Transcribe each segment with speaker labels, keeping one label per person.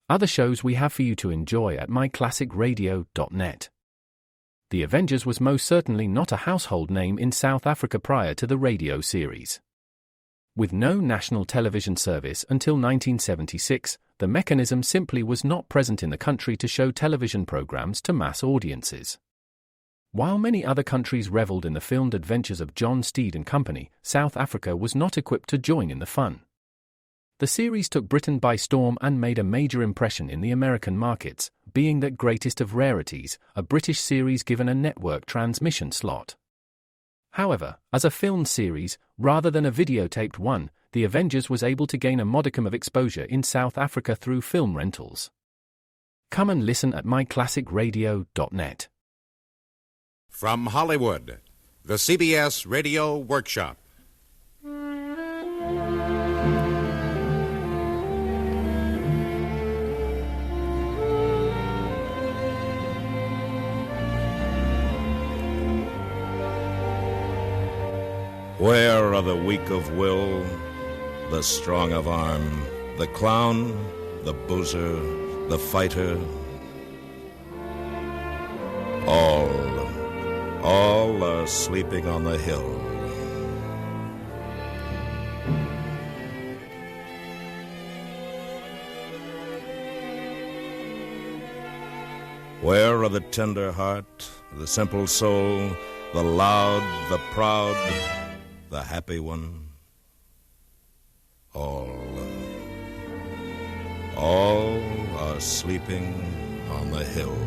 Speaker 1: Other shows we have for you to enjoy at myclassicradio.net. The Avengers was most certainly not a household name in South Africa prior to the radio series. With no national television service until 1976, the mechanism simply was not present in the country to show television programs to mass audiences. While many other countries reveled in the filmed adventures of John Steed and company, South Africa was not equipped to join in the fun. The series took Britain by storm and made a major impression in the American markets, being that greatest of rarities, a British series given a network transmission slot. However, as a filmed series, rather than a videotaped one, The Avengers was able to gain a modicum of exposure in South Africa through film rentals. Come and listen at myclassicradio.net.
Speaker 2: From Hollywood, the CBS Radio Workshop.
Speaker 3: Where are the weak of will, the strong of arm, the clown, the boozer, the fighter? All are sleeping on the hill. Where are the tender heart, the simple soul, the loud, the proud, the happy one? All are sleeping on the hill.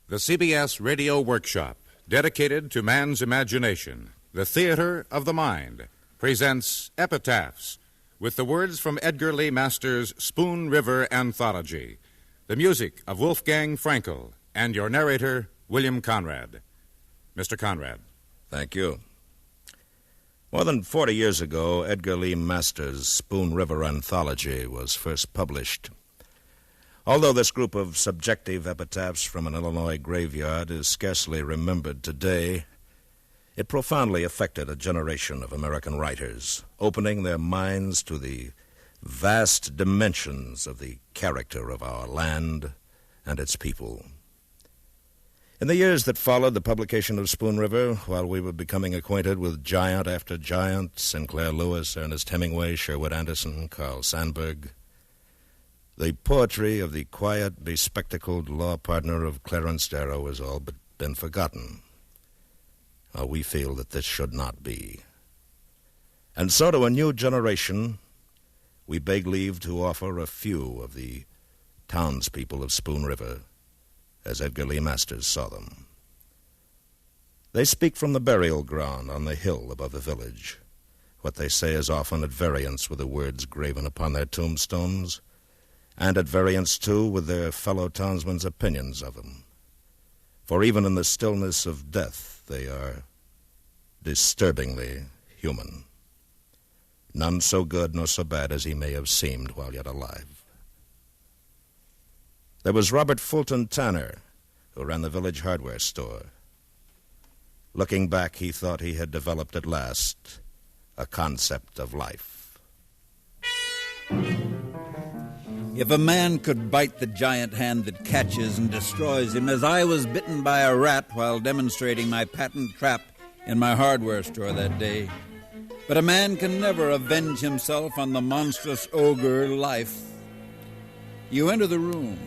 Speaker 2: The CBS Radio Workshop, dedicated to man's imagination, the theater of the mind, presents Epitaphs, with the words from Edgar Lee Masters' Spoon River Anthology, the music of Wolfgang Frankel, and your narrator, William Conrad. Mr. Conrad.
Speaker 3: Thank you. More than 40 years ago, Edgar Lee Masters' Spoon River Anthology was first published. Although this group of subjective epitaphs from an Illinois graveyard is scarcely remembered today, it profoundly affected a generation of American writers, opening their minds to the vast dimensions of the character of our land and its people. In the years that followed the publication of Spoon River, while we were becoming acquainted with giant after giant, Sinclair Lewis, Ernest Hemingway, Sherwood Anderson, Carl Sandburg, the poetry of the quiet, bespectacled law partner of Clarence Darrow has all but been forgotten. We feel that this should not be. And so to a new generation, we beg leave to offer a few of the townspeople of Spoon River, as Edgar Lee Masters saw them. They speak from the burial ground on the hill above the village. What they say is often at variance with the words graven upon their tombstones, and at variance, too, with their fellow townsmen's opinions of him. For even in the stillness of death, they are disturbingly human. None so good nor so bad as he may have seemed while yet alive. There was Robert Fulton Tanner, who ran the village hardware store. Looking back, he thought he had developed at last a concept of life.
Speaker 4: If a man could bite the giant hand that catches and destroys him, as I was bitten by a rat while demonstrating my patent trap in my hardware store that day, but a man can never avenge himself on the monstrous ogre life. You enter the room,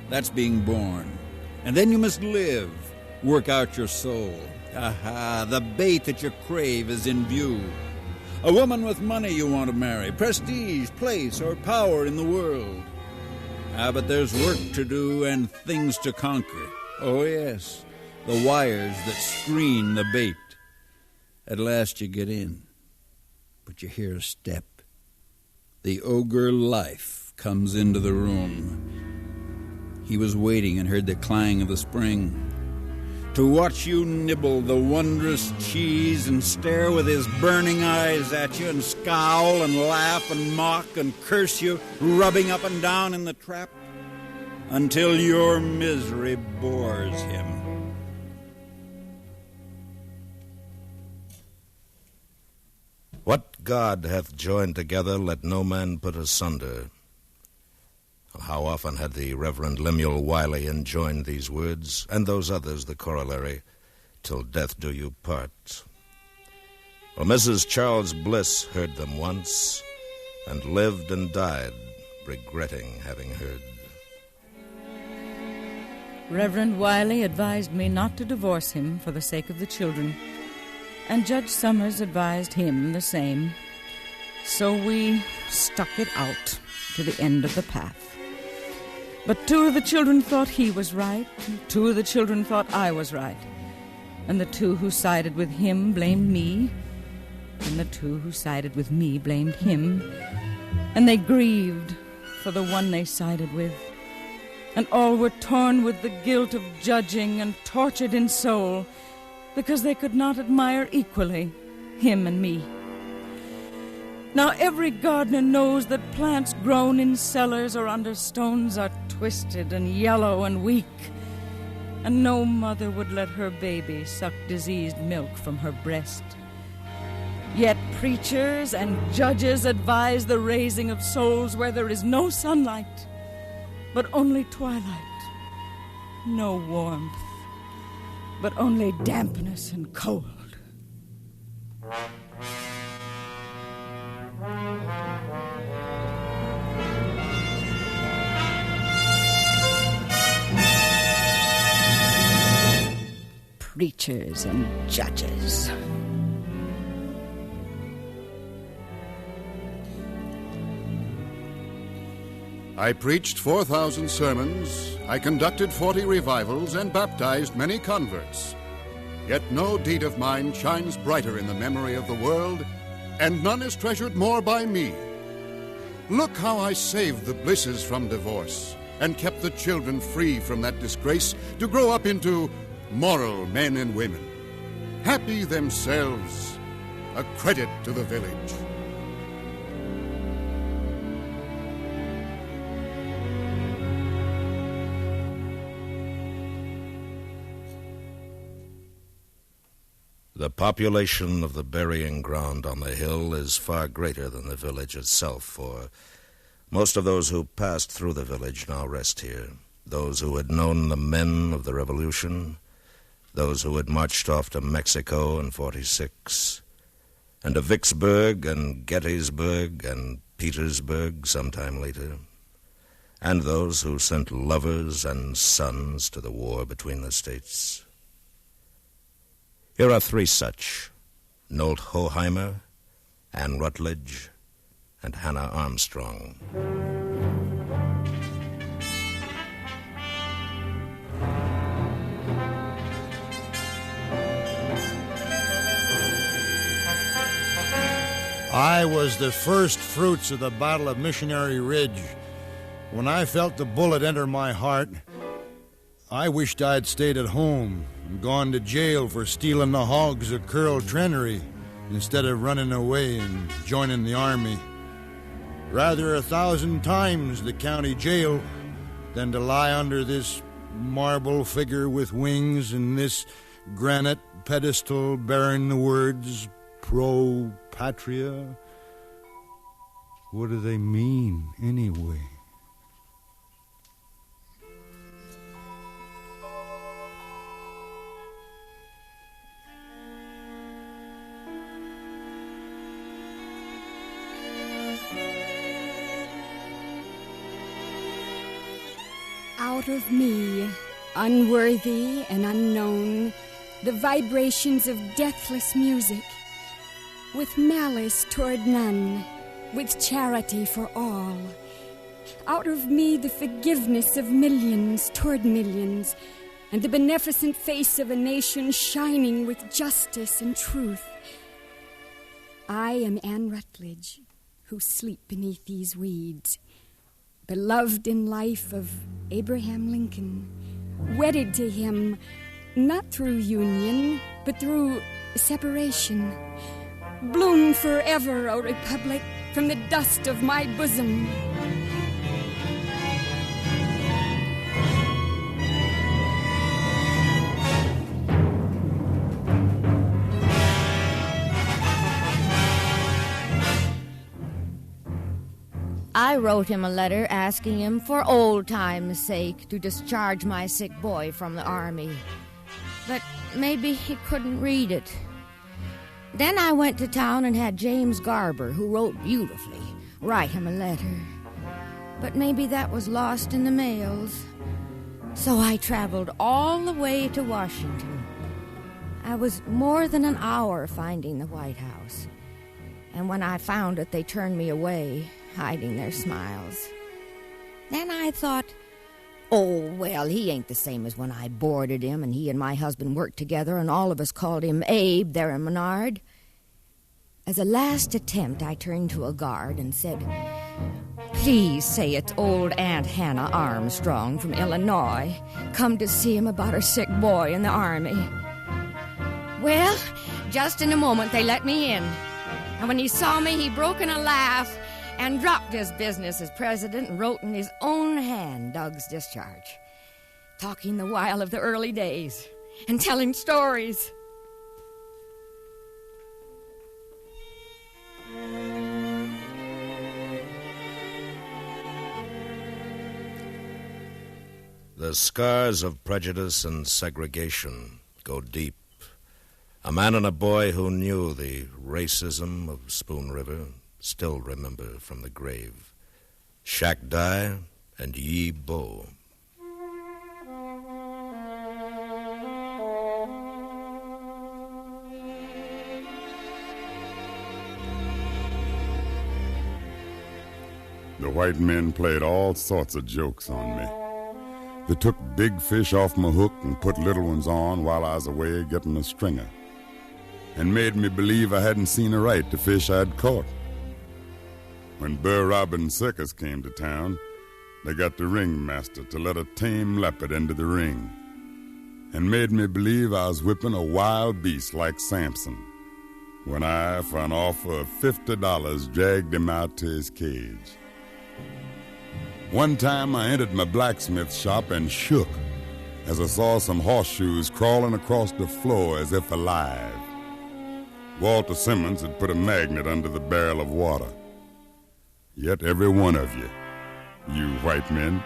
Speaker 4: that's being born, and then you must live, work out your soul. Aha, the bait that you crave is in view. A woman with money you want to marry, prestige, place, or power in the world. But there's work to do and things to conquer. Oh, yes, the wires that screen the bait. At last you get in, but you hear a step. The ogre life comes into the room. He was waiting and heard the clang of the spring to watch you nibble the wondrous cheese and stare with his burning eyes at you and scowl and laugh and mock and curse you, rubbing up and down in the trap until your misery bores him.
Speaker 3: What What God hath joined together, let no man put asunder. How often had the Reverend Lemuel Wiley enjoined these words, and those others, the corollary, till death do you part. Well, Mrs. Charles Bliss heard them once, and lived and died, regretting having heard.
Speaker 5: Reverend Wiley advised me not to divorce him for the sake of the children, and Judge Summers advised him the same. So we stuck it out to the end of the path. But 2 of the children thought he was right, and 2 of the children thought I was right. And the 2 who sided with him blamed me, and the 2 who sided with me blamed him. And they grieved for the one they sided with. And all were torn with the guilt of judging and tortured in soul, because they could not admire equally him and me. Now every gardener knows that plants grown in cellars or under stones are twisted and yellow and weak, and no mother would let her baby suck diseased milk from her breast. Yet preachers and judges advise the raising of souls where there is no sunlight, but only twilight, no warmth, but only dampness and cold. Preachers and judges.
Speaker 6: I preached 4,000 sermons, I conducted 40 revivals, and baptized many converts. Yet no deed of mine shines brighter in the memory of the world, and none is treasured more by me. Look how I saved the Blisses from divorce, and kept the children free from that disgrace to grow up into moral men and women, happy themselves, a credit to the village.
Speaker 3: The population of the burying ground on the hill is far greater than the village itself, for most of those who passed through the village now rest here. Those who had known the men of the Revolution, those who had marched off to Mexico in 46, and to Vicksburg and Gettysburg and Petersburg sometime later, and those who sent lovers and sons to the war between the states. Here are 3 such: Nolt Hoheimer, Anne Rutledge, and Hannah Armstrong.
Speaker 7: I was the first fruits of the Battle of Missionary Ridge. When I felt the bullet enter my heart, I wished I'd stayed at home and gone to jail for stealing the hogs of Curl Trenery instead of running away and joining the army. Rather 1,000 times the county jail than to lie under this marble figure with wings and this granite pedestal bearing the words Pro Patria. What do they mean, anyway?
Speaker 8: Out of me, unworthy and unknown, the vibrations of deathless music, with malice toward none, with charity for all. Out of me the forgiveness of millions toward millions, and the beneficent face of a nation shining with justice and truth. I am Anne Rutledge, who sleep beneath these weeds, beloved in life of Abraham Lincoln, wedded to him not through union, but through separation. Bloom forever, O Republic, from the dust of my bosom.
Speaker 9: I wrote him a letter asking him for old time's sake to discharge my sick boy from the army. But maybe he couldn't read it. Then I went to town and had James Garber, who wrote beautifully, write him a letter. But maybe that was lost in the mails. So I traveled all the way to Washington. I was more than an hour finding the White House. And when I found it, they turned me away, hiding their smiles. Then I thought, oh, well, he ain't the same as when I boarded him and he and my husband worked together and all of us called him Abe there in Menard. As a last attempt, I turned to a guard and said, please say it's old Aunt Hannah Armstrong from Illinois. Come to see him about her sick boy in the army. Well, just in a moment they let me in. And when he saw me, he broke in a laugh and dropped his business as president and wrote in his own hand Doug's discharge, talking the while of the early days and telling stories.
Speaker 3: The scars of prejudice and segregation go deep. A man and a boy who knew the racism of Spoon River still remember from the grave. Shack Dye and Yi Bo.
Speaker 10: The white men played all sorts of jokes on me. They took big fish off my hook and put little ones on while I was away getting a stringer, and made me believe I hadn't seen aright the fish I'd caught. When Burr Robbins' circus came to town, they got the ringmaster to let a tame leopard into the ring, and made me believe I was whipping a wild beast like Samson, when I, for an offer of $50, dragged him out to his cage. One time I entered my blacksmith shop and shook as I saw some horseshoes crawling across the floor as if alive. Walter Simmons had put a magnet under the barrel of water. Yet every one of you, you white men,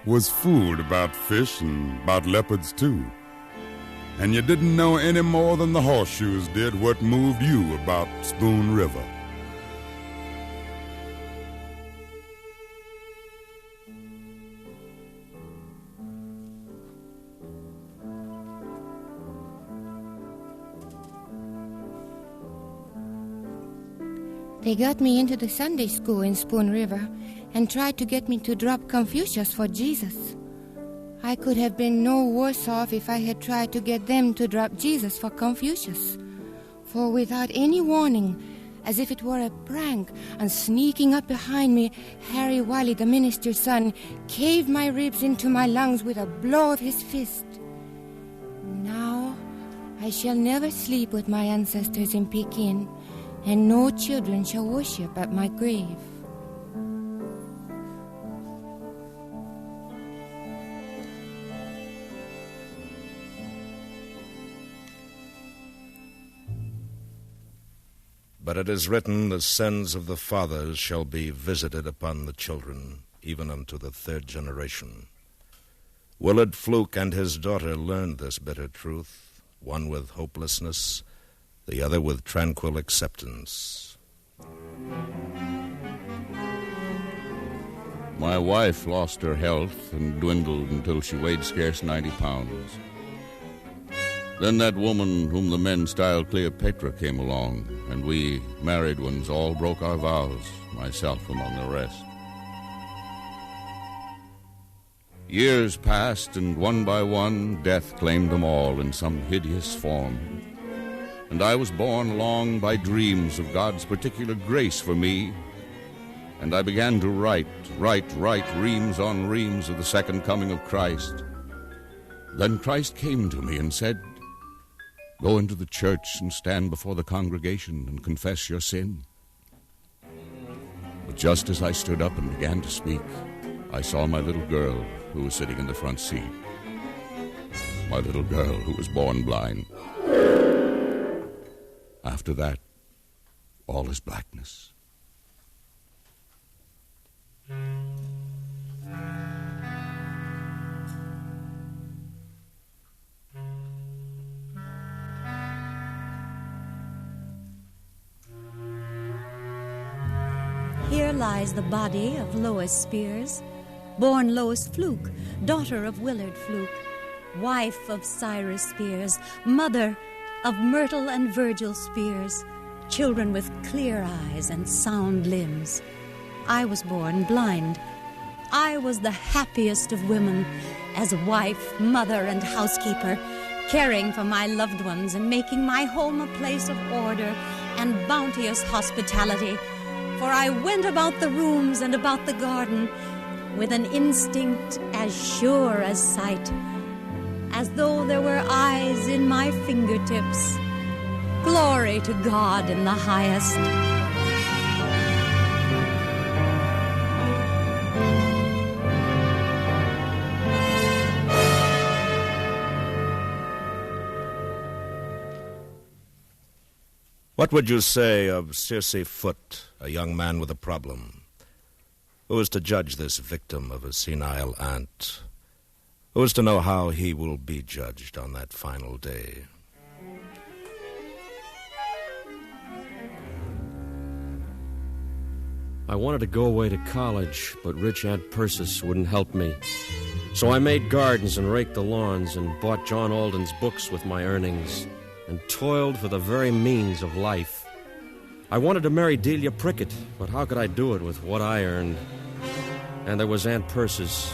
Speaker 10: was fooled about fish and about leopards too. And you didn't know any more than the horseshoes did what moved you about Spoon River.
Speaker 11: They got me into the Sunday school in Spoon River and tried to get me to drop Confucius for Jesus. I could have been no worse off if I had tried to get them to drop Jesus for Confucius. For without any warning, as if it were a prank, and sneaking up behind me, Harry Wiley, the minister's son, caved my ribs into my lungs with a blow of his fist. Now I shall never sleep with my ancestors in Pekin, and no children shall worship at my grave.
Speaker 3: But it is written, the sins of the fathers shall be visited upon the children, even unto the third generation. Willard Fluke and his daughter learned this bitter truth, one with hopelessness, the other with tranquil acceptance.
Speaker 12: My wife lost her health and dwindled until she weighed scarce 90 pounds. Then that woman whom the men styled Cleopatra came along, and we married ones all broke our vows, myself among the rest. Years passed, and one by one death claimed them all in some hideous form. And I was borne along by dreams of God's particular grace for me, and I began to write reams on reams of the second coming of Christ. Then Christ came to me and said, "Go into the church and stand before the congregation and confess your sin." But just as I stood up and began to speak, I saw my little girl who was sitting in the front seat. My little girl who was born blind. After that, all is blackness.
Speaker 13: Here lies the body of Lois Spears, born Lois Fluke, daughter of Willard Fluke, wife of Cyrus Spears, mother of Myrtle and Virgil Spears, children with clear eyes and sound limbs. I was born blind. I was the happiest of women, as wife, mother, and housekeeper, caring for my loved ones and making my home a place of order and bounteous hospitality. For I went about the rooms and about the garden with an instinct as sure as sight, as though there were eyes in my fingertips. Glory to God in the highest.
Speaker 3: What would you say of Circe Foote, a young man with a problem? Who is to judge this victim of a senile aunt? Who is to know how he will be judged on that final day?
Speaker 14: I wanted to go away to college, but rich Aunt Persis wouldn't help me. So I made gardens and raked the lawns and bought John Alden's books with my earnings and toiled for the very means of life. I wanted to marry Delia Prickett, but how could I do it with what I earned? And there was Aunt Persis,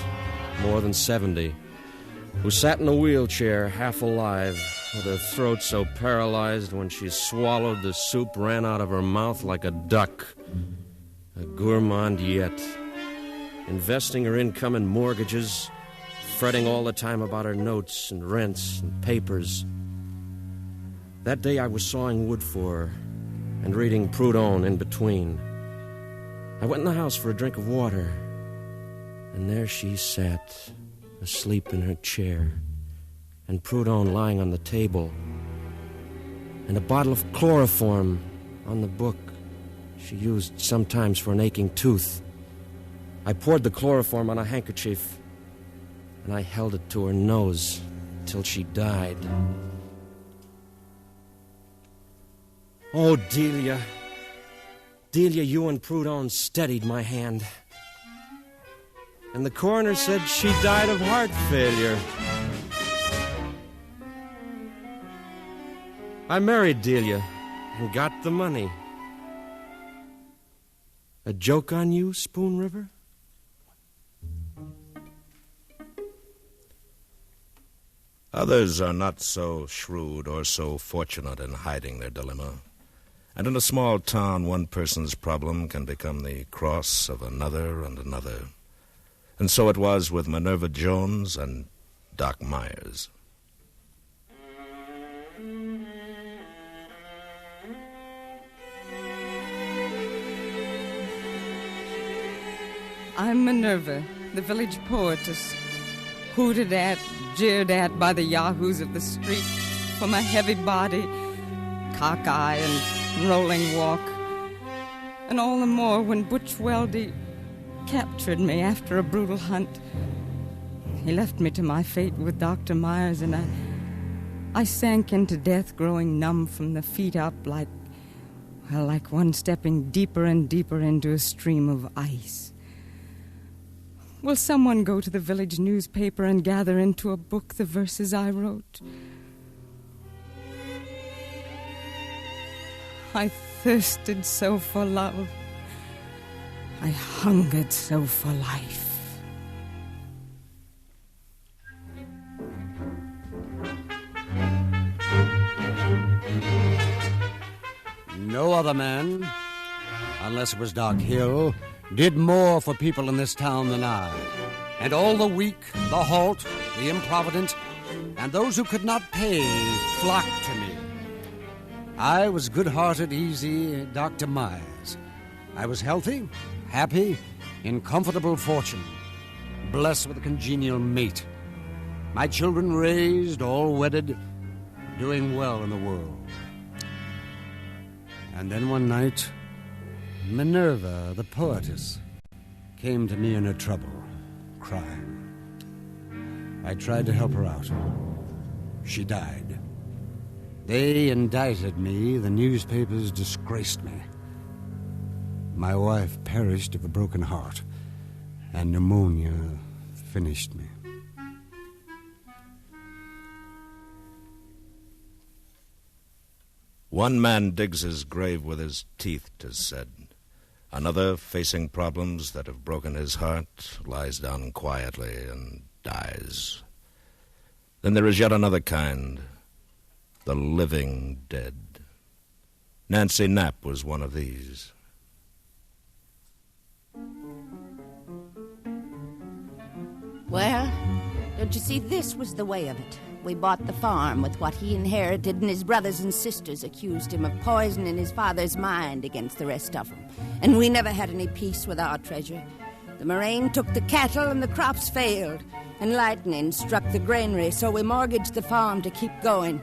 Speaker 14: more than 70, who sat in a wheelchair, half alive, with her throat so paralyzed when she swallowed the soup ran out of her mouth like a duck. A gourmand yet, investing her income in mortgages, fretting all the time about her notes and rents and papers. That day I was sawing wood for her and reading Proudhon in between. I went in the house for a drink of water, and there she sat, asleep in her chair, and Proudhon lying on the table, and a bottle of chloroform on the book she used sometimes for an aching tooth. I poured the chloroform on a handkerchief, and I held it to her nose till she died. Oh, Delia. Delia, you and Proudhon steadied my hand. And the coroner said she died of heart failure. I married Delia and got the money. A joke on you, Spoon River?
Speaker 3: Others are not so shrewd or so fortunate in hiding their dilemma. And in a small town, one person's problem can become the cross of another and another. And so it was with Minerva Jones and Doc Myers.
Speaker 5: I'm Minerva, the village poetess, hooted at, jeered at by the yahoos of the street for my heavy body, cockeye and rolling walk, and all the more when Butch Weldy captured me after a brutal hunt. He left me to my fate with Dr. Myers, and I sank into death, growing numb from the feet up like one stepping deeper and deeper into a stream of ice. Will someone go to the village newspaper and gather into a book the verses I wrote? I thirsted so for love. I hungered so for life.
Speaker 15: No other man, unless it was Doc Hill, did more for people in this town than I. And all the weak, the halt, the improvident, and those who could not pay flocked to me. I was good-hearted, easy Dr. Myers. I was healthy, happy, in comfortable fortune, blessed with a congenial mate. My children raised, all wedded, doing well in the world. And then one night, Minerva, the poetess, came to me in her trouble, crying. I tried to help her out. She died. They indicted me. The newspapers disgraced me. My wife perished of a broken heart, and pneumonia finished me.
Speaker 3: One man digs his grave with his teeth, 'tis said. Another, facing problems that have broken his heart, lies down quietly and dies. Then there is yet another kind, the living dead. Nancy Knapp was one of these.
Speaker 16: Well, don't you see, this was the way of it. We bought the farm with what he inherited, and his brothers and sisters accused him of poisoning his father's mind against the rest of them. And we never had any peace with our treasure. The moraine took the cattle and the crops failed, and lightning struck the granary, so we mortgaged the farm to keep going.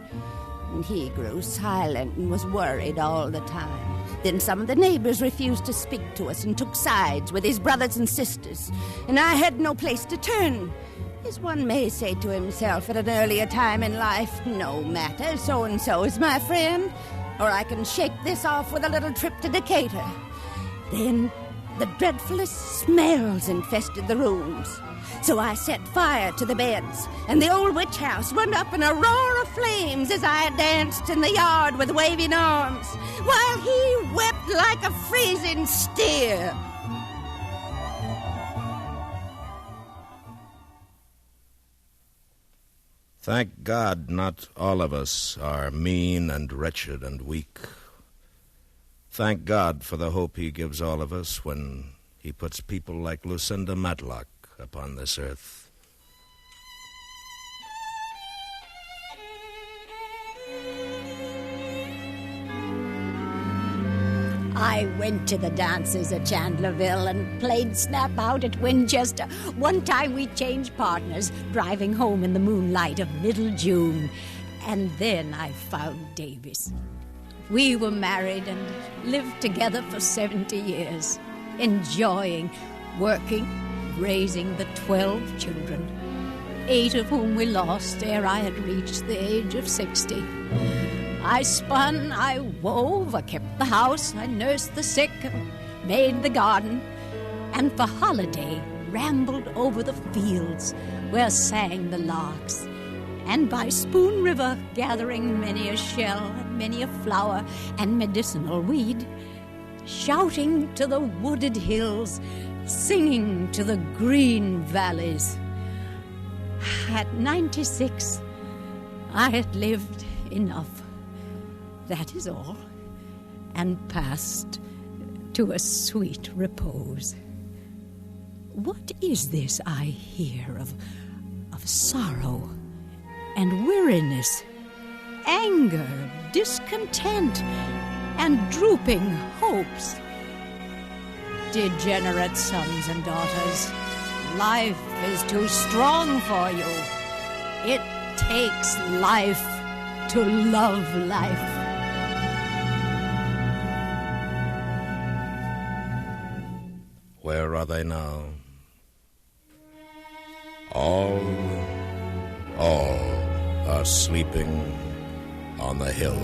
Speaker 16: And he grew silent and was worried all the time. Then some of the neighbors refused to speak to us and took sides with his brothers and sisters, and I had no place to turn. As one may say to himself at an earlier time in life, no matter, so-and-so is my friend, or I can shake this off with a little trip to Decatur. Then the dreadfulest smells infested the rooms. So I set fire to the beds, and the old witch house went up in a roar of flames as I danced in the yard with waving arms, while he wept like a freezing steer.
Speaker 3: Thank God not all of us are mean and wretched and weak. Thank God for the hope he gives all of us when he puts people like Lucinda Matlock upon this earth.
Speaker 13: I went to the dances at Chandlerville and played Snap Out at Winchester. One time we changed partners, driving home in the moonlight of middle June. And then I found Davis. We were married and lived together for 70 years, enjoying, working, raising the 12 children, 8 of whom we lost ere I had reached the age of 60. I spun, I wove, I kept the house, I nursed the sick, made the garden, and for holiday rambled over the fields where sang the larks, and by Spoon River gathering many a shell and many a flower and medicinal weed, shouting to the wooded hills, singing to the green valleys. At 96, I had lived enough. That is all, and passed to a sweet repose. What is this I hear of sorrow and weariness, anger, discontent, and drooping hopes? Degenerate sons and daughters, life is too strong for you. It takes life to love life.
Speaker 3: Where are they now? All are sleeping on the hill.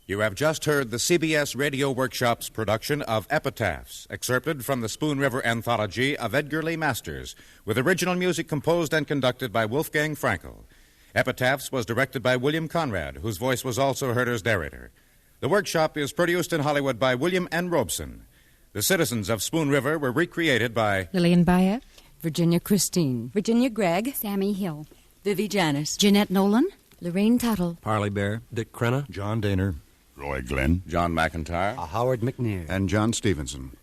Speaker 2: You have just heard the CBS Radio Workshop's production of Epitaphs, excerpted from the Spoon River Anthology of Edgar Lee Masters, with original music composed and conducted by Wolfgang Frankel. Epitaphs was directed by William Conrad, whose voice was also heard as narrator. The workshop is produced in Hollywood by William N. Robeson. The citizens of Spoon River were recreated by
Speaker 5: Lillian Bayer, Virginia Christine,
Speaker 8: Virginia Gregg, Sammy Hill,
Speaker 5: Vivi Janis,
Speaker 13: Jeanette Nolan,
Speaker 9: Lorraine Tuttle,
Speaker 7: Parley Bear,
Speaker 14: Dick Crenna,
Speaker 7: John Daner,
Speaker 10: Roy Glenn,
Speaker 12: John McIntyre,
Speaker 15: Howard McNear,
Speaker 6: and John Stevenson.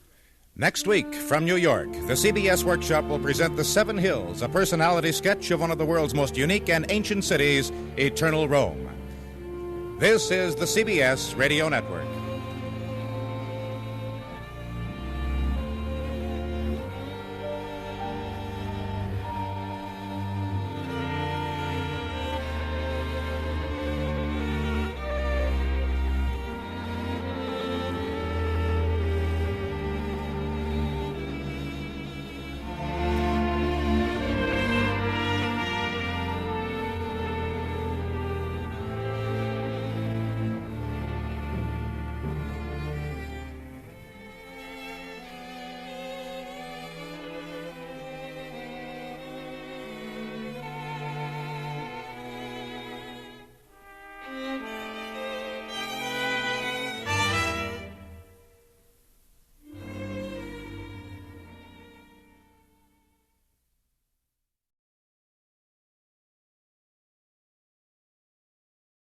Speaker 2: Next week, from New York, the CBS Workshop will present The Seven Hills, a personality sketch of one of the world's most unique and ancient cities, Eternal Rome. This is the CBS Radio Network.